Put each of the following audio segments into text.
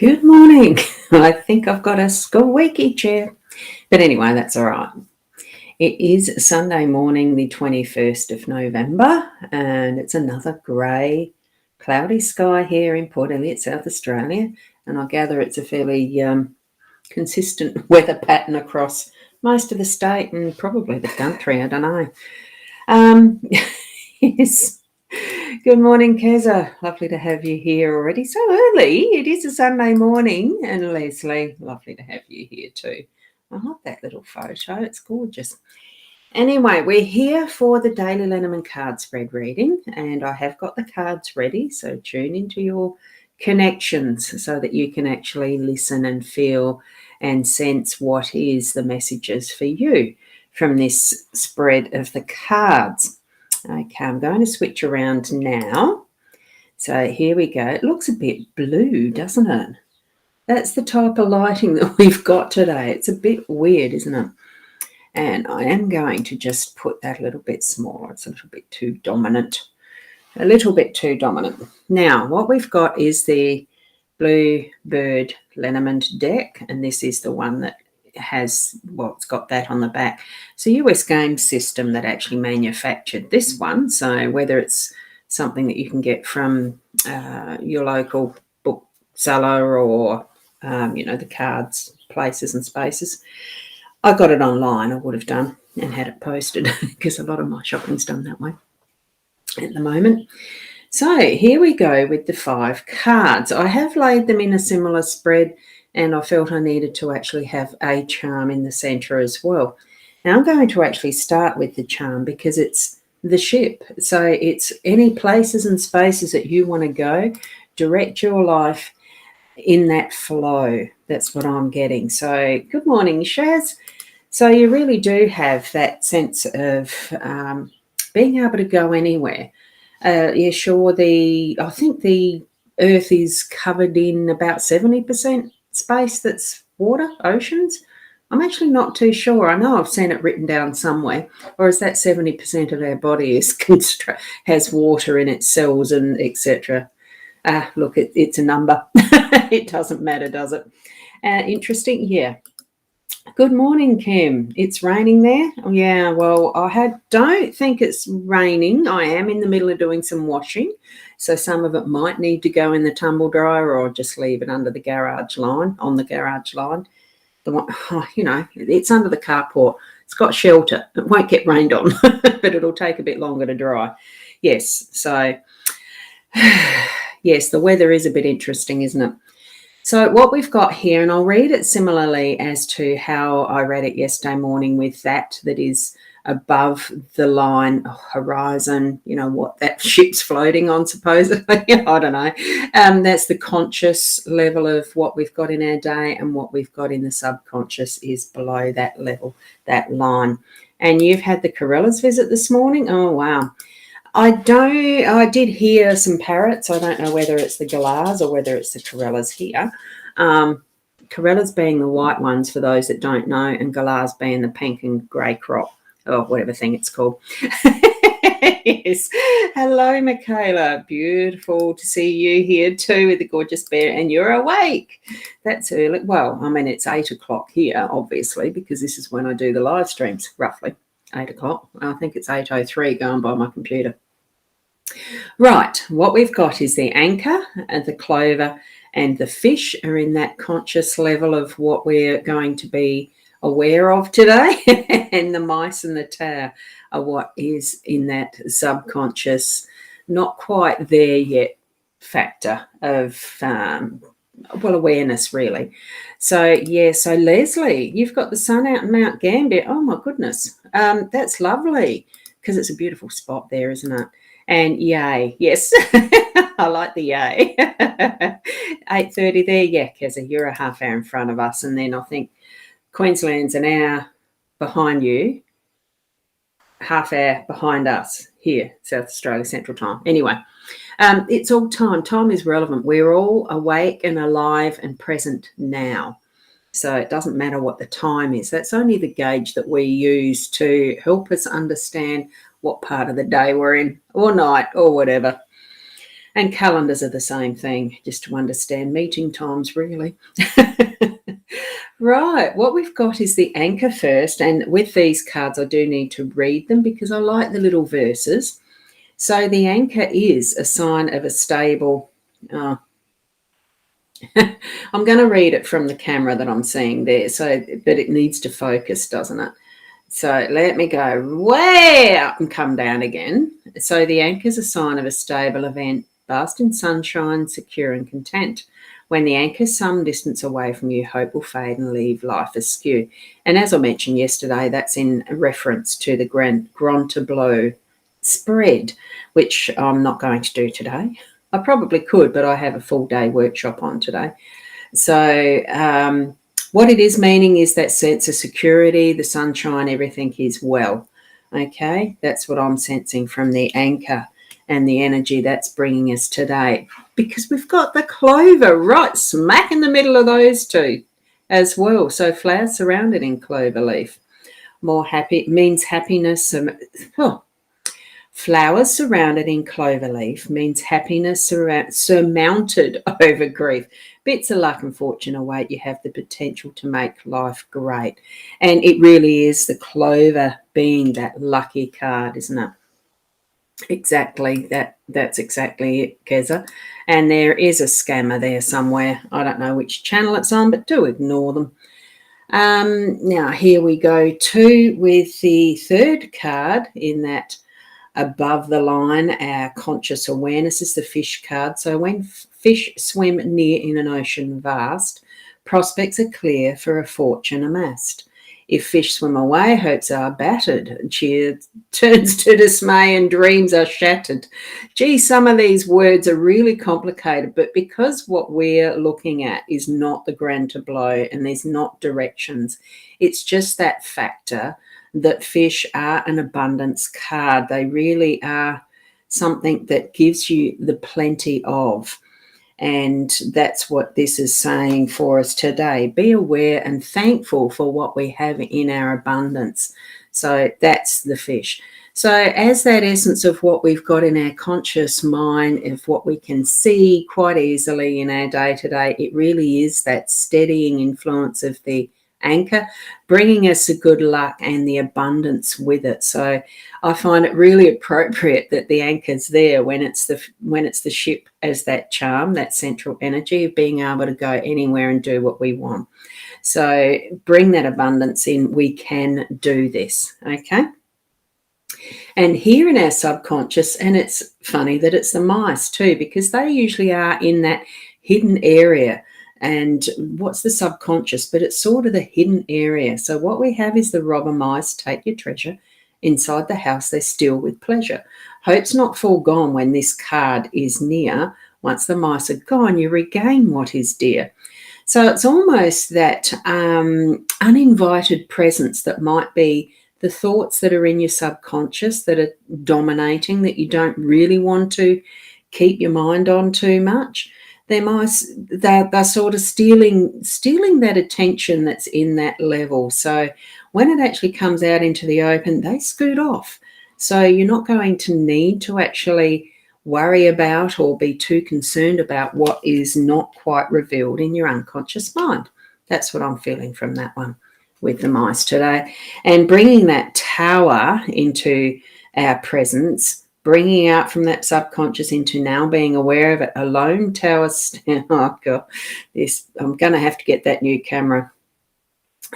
Good morning. I think I've got a squeaky chair. But anyway, that's all right. It is Sunday morning, the 21st of November, and it's another grey, cloudy sky here in Port Elliot, South Australia. And I gather it's a fairly consistent weather pattern across most of the state and probably the country. I don't know. Yes. Good morning, Keza. Lovely to have you here already. So early. It is a Sunday morning. And Leslie, lovely to have you here too. I love that little photo. It's gorgeous. Anyway, we're here for the daily Lenormand card spread reading, and I have got the cards ready. So tune into your connections so that you can actually listen and feel and sense what is the messages for you from this spread of the cards. Okay, I'm going to switch around now. So here we go. It looks a bit blue, doesn't it? That's the type of lighting that we've got today. It's a bit weird, isn't it? And I am going to just put that a little bit smaller. It's a little bit too dominant. A little bit too dominant. Now, what we've got is the Blue Bird Lenormand deck, and this is the one that has, well, it's got that on the back. It's a US game system that actually manufactured this one. So whether it's something that you can get from your local bookseller or, the cards places and spaces, I got it online. I would have done and had it posted because a lot of my shopping's done that way at the moment. So here we go with the 5 cards. I have laid them in a similar spread, and I felt I needed to actually have a charm in the centre as well. Now I'm going to actually start with the charm because it's the ship. So it's any places and spaces that you want to go, direct your life in that flow. That's what I'm getting. So good morning, Shaz. So you really do have that sense of being able to go anywhere. Yeah, sure, I think the Earth is covered in about 70% space that's water, oceans. I'm actually not too sure. I know I've seen it written down somewhere. Or is that 70% of our body has water in its cells and etc.? Look, it's a number. It doesn't matter, does it? Interesting, yeah. Good morning, Kim. It's raining there? Oh, yeah, well, don't think it's raining. I am in the middle of doing some washing, so some of it might need to go in the tumble dryer or just leave it under the garage line, on the garage line. It's under the carport. It's got shelter. It won't get rained on, but it'll take a bit longer to dry. Yes, so, yes, the weather is a bit interesting, isn't it? So what we've got here, and I'll read it similarly as to how I read it yesterday morning with that is above the line horizon, what that ship's floating on supposedly. I don't know. That's the conscious level of what we've got in our day, and what we've got in the subconscious is below that level, that line. And you've had the Corellas visit this morning. Oh, wow. I did hear some parrots. I don't know whether it's the galahs or whether it's the Corellas here. Corellas being the white ones for those that don't know, and galahs being the pink and grey crop, or whatever thing it's called. Yes. Hello, Michaela. Beautiful to see you here too with the gorgeous bear, and you're awake. That's early. Well, I mean, it's 8 o'clock here, obviously, because this is when I do the live streams, roughly 8 o'clock. I think it's 8:03 going by my computer. Right, what we've got is the anchor and the clover and the fish are in that conscious level of what we're going to be aware of today. And the mice and the tower are what is in that subconscious, not quite there yet factor of, awareness really. So, yeah, so Leslie, you've got the sun out in Mount Gambier. Oh, my goodness. That's lovely because it's a beautiful spot there, isn't it? And yay, yes, I like the yay. 8:30 there, yeah, Keza, you're a half hour in front of us. And then I think Queensland's an hour behind you, half hour behind us here, South Australia Central Time. Anyway, it's all time. Time is relevant. We're all awake and alive and present now. So it doesn't matter what the time is. That's only the gauge that we use to help us understand what part of the day we're in, or night, or whatever. And calendars are the same thing, just to understand meeting times, really. Right, what we've got is the anchor first, and with these cards I do need to read them because I like the little verses. So the anchor is a sign of a stable... I'm going to read it from the camera that I'm seeing there, but it needs to focus, doesn't it? So let me go way up and come down again. So the anchor is a sign of a stable event, basked in sunshine, secure and content. When the anchor is some distance away from you, hope will fade and leave life askew. And as I mentioned yesterday, that's in reference to the Grand Tableau spread, which I'm not going to do today. I probably could, but I have a full day workshop on today. So what it is meaning is that sense of security, the sunshine, everything is well. Okay, that's what I'm sensing from the anchor and the energy that's bringing us today, because we've got the clover right smack in the middle of those two as well. So flowers surrounded in clover leaf. More happy means happiness. Flowers surrounded in clover leaf means happiness surmounted over grief. Bits of luck and fortune await. You have the potential to make life great. And it really is the clover being that lucky card, isn't it? Exactly. That's exactly it, Keza. And there is a scammer there somewhere. I don't know which channel it's on, but do ignore them. Now, here we go too with the third card in that above the line, our conscious awareness is the fish card. So when fish swim near in an ocean vast, prospects are clear for a fortune amassed. If fish swim away, hopes are battered, cheer turns to dismay and dreams are shattered. Gee, some of these words are really complicated, but because what we're looking at is not the grand tableau and there's not directions, it's just that factor that fish are an abundance card. They really are something that gives you the plenty of. And that's what this is saying for us today. Be aware and thankful for what we have in our abundance. So that's the fish. So as that essence of what we've got in our conscious mind, of what we can see quite easily in our day-to-day, it really is that steadying influence of the anchor, bringing us the good luck and the abundance with it. So I find it really appropriate that the anchor's there when it's the ship as that charm, that central energy of being able to go anywhere and do what we want. So bring that abundance in. We can do this. Okay. And here in our subconscious, and it's funny that it's the mice too, because they usually are in that hidden area. And what's the subconscious? But it's sort of the hidden area. So what we have is the robber mice take your treasure. Inside the house, they steal with pleasure. Hope's not foregone when this card is near. Once the mice are gone, you regain what is dear. So it's almost that uninvited presence that might be the thoughts that are in your subconscious that are dominating, that you don't really want to keep your mind on too much. They're sort of stealing that attention that's in that level. So when it actually comes out into the open, they scoot off. So you're not going to need to actually worry about or be too concerned about what is not quite revealed in your unconscious mind. That's what I'm feeling from that one with the mice today. And bringing that tower into our presence, bringing out from that subconscious into now being aware of it. A lone tower oh God, I'm going to have to get that new camera.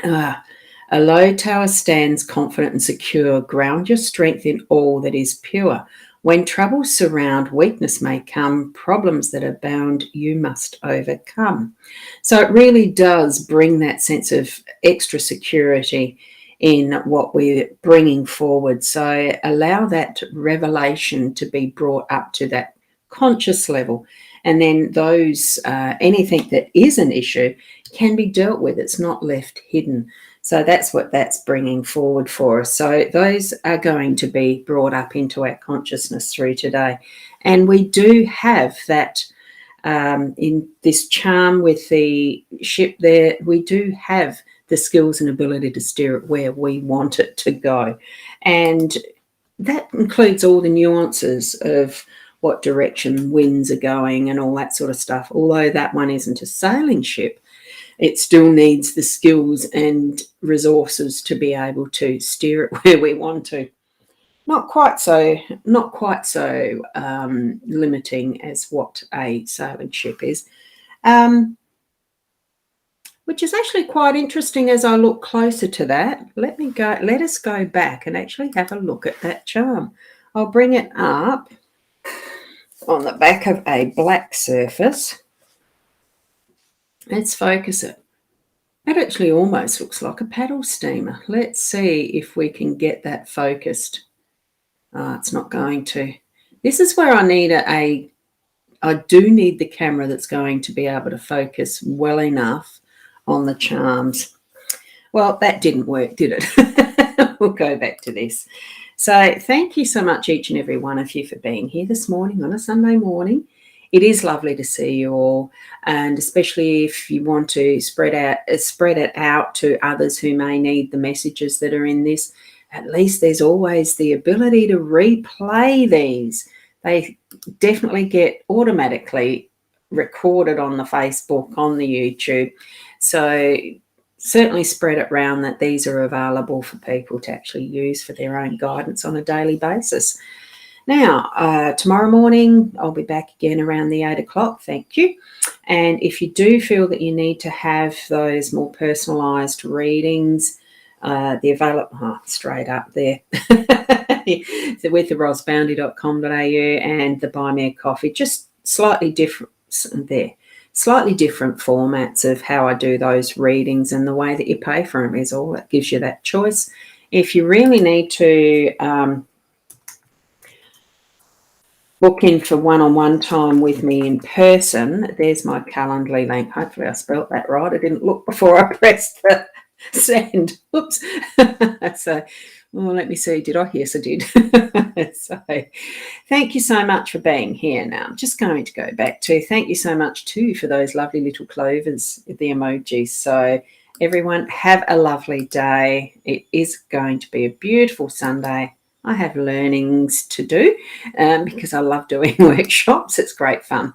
A low tower stands confident and secure. Ground your strength in all that is pure. When troubles surround, weakness may come. Problems that are bound, you must overcome. So it really does bring that sense of extra security in what we're bringing forward. So allow that revelation to be brought up to that conscious level. And then those, anything that is an issue can be dealt with. It's not left hidden. So that's what that's bringing forward for us. So those are going to be brought up into our consciousness through today. And we do have that in this charm with the ship there, we do have the skills and ability to steer it where we want it to go. And that includes all the nuances of what direction winds are going and all that sort of stuff. Although that one isn't a sailing ship, it still needs the skills and resources to be able to steer it where we want to. Not quite so limiting as what a sailing ship is, which is actually quite interesting as I look closer to that. Let us go back and actually have a look at that charm. I'll bring it up on the back of a black surface. Let's focus it. It actually almost looks like a paddle steamer. Let's see if we can get that focused. It's not going to. This is where I do need the camera that's going to be able to focus well enough on the charms. Well, that didn't work, did it? We'll go back to this. So thank you so much, each and every one of you, for being here this morning on a Sunday morning. It is lovely to see you all, and especially if you want to spread it out to others who may need the messages that are in this. At least there's always the ability to replay these. They definitely get automatically recorded on the Facebook, on the YouTube. So certainly spread it around that these are available for people to actually use for their own guidance on a daily basis. Now, tomorrow morning, I'll be back again around the 8 o'clock. Thank you. And if you do feel that you need to have those more personalised readings, the available straight up there so with the rosboundy.com.au and the Buy Me a Coffee, just slightly different formats of how I do those readings, and the way that you pay for them is all that gives you that choice. If you really need to book in for one-on-one time with me in person, there's my Calendly link. Hopefully I spelt that right. I didn't look before I pressed the send. Oops. So, well, let me see. Did I? Yes, I did. So thank you so much for being here. Now I'm just going to go back to thank you so much too for those lovely little clovers, the emojis. So everyone, have a lovely day. It is going to be a beautiful Sunday. I have learnings to do because I love doing workshops. It's great fun.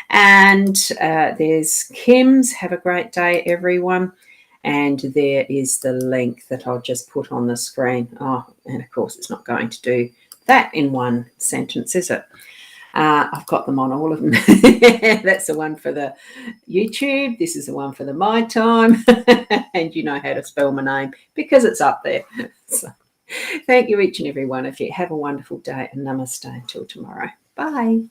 And there's Kim's. Have a great day, everyone. And there is the link that I'll just put on the screen. Oh, and of course, it's not going to do that in one sentence, is it? I've got them on all of them. That's the one for the YouTube. This is the one for the My Time. And you know how to spell my name because it's up there. So, thank you, each and every one of you. Have a wonderful day, and namaste until tomorrow. Bye.